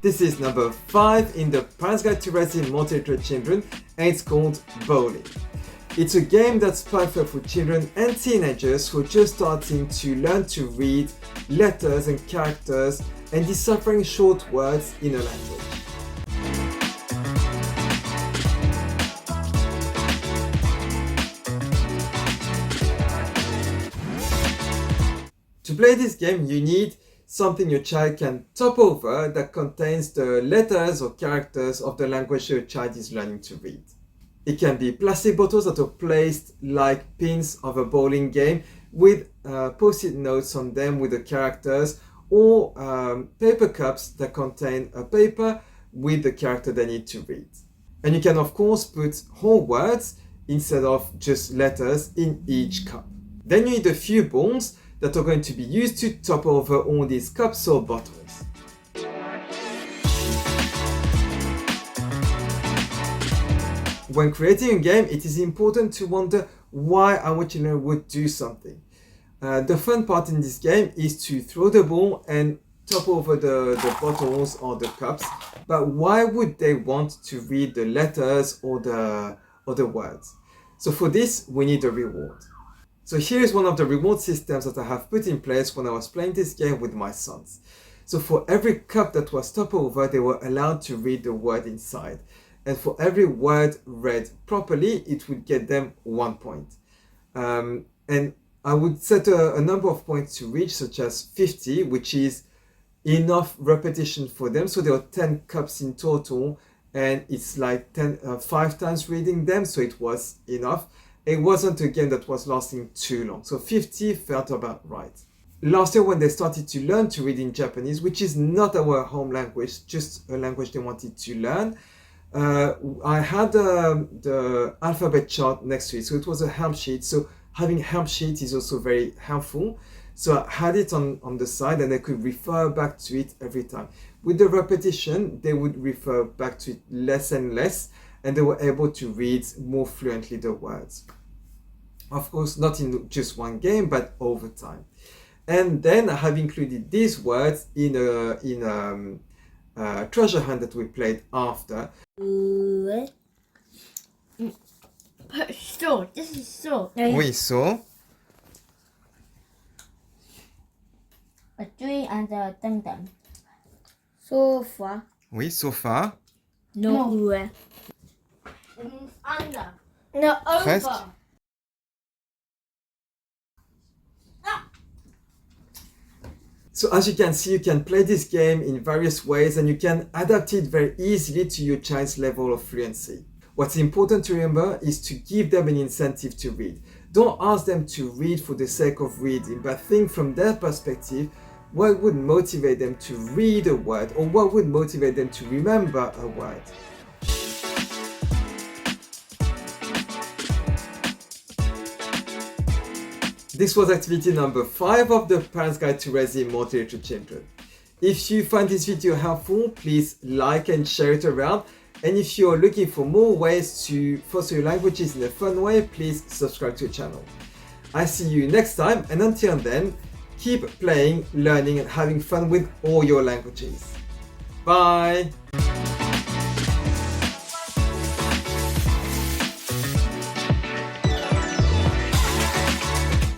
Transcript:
This is number 5 in the Parents Guide to Raising Multi-literate Children, and it's called Bowling. It's a game that's perfect for children and teenagers who are just starting to learn to read letters and characters and deciphering short words in a language. To play this game, you need something your child can top over that contains the letters or characters of the language your child is learning to read. It can be plastic bottles that are placed like pins of a bowling game with post-it notes on them with the characters, or paper cups that contain a paper with the character they need to read. And you can of course put whole words instead of just letters in each cup. Then you need a few balls that are going to be used to top over all these cups or bottles. When creating a game, it is important to wonder why our children would do something. The fun part in this game is to throw the ball and top over the bottles or the cups, but why would they want to read the letters or the words? So for this, we need a reward. So here is one of the reward systems that I have put in place when I was playing this game with my sons. So for every cup that was topped over, they were allowed to read the word inside. And for every word read properly, it would get them 1 point. And I would set a number of points to reach, such as 50, which is enough repetition for them. So there are 10 cups in total, and it's like 5 times reading them, so it was enough. It wasn't a game that was lasting too long, so 50 felt about right. Last year when they started to learn to read in Japanese, which is not our home language, just a language they wanted to learn, I had the alphabet chart next to it, so it was a help sheet. So having help sheet is also very helpful. So I had it on the side and they could refer back to it every time. With the repetition, they would refer back to it less and less, and they were able to read more fluently the words. Of course, not in just one game, but over time. And then I have included these words in a treasure hunt that we played after. So, this is so. Oui, so. A tree and a dum-dum. Sofa. Oui, sofa. No. Under. No, Presque. over. So as you can see, you can play this game in various ways and you can adapt it very easily to your child's level of fluency. What's important to remember is to give them an incentive to read. Don't ask them to read for the sake of reading, but think from their perspective, what would motivate them to read a word, or what would motivate them to remember a word. This was activity number 5 of the Parents Guide to Raising Multi-literate Children. If you find this video helpful, please like and share it around. And if you're looking for more ways to foster your languages in a fun way, please subscribe to the channel. I see you next time, and until then, keep playing, learning, and having fun with all your languages. Bye!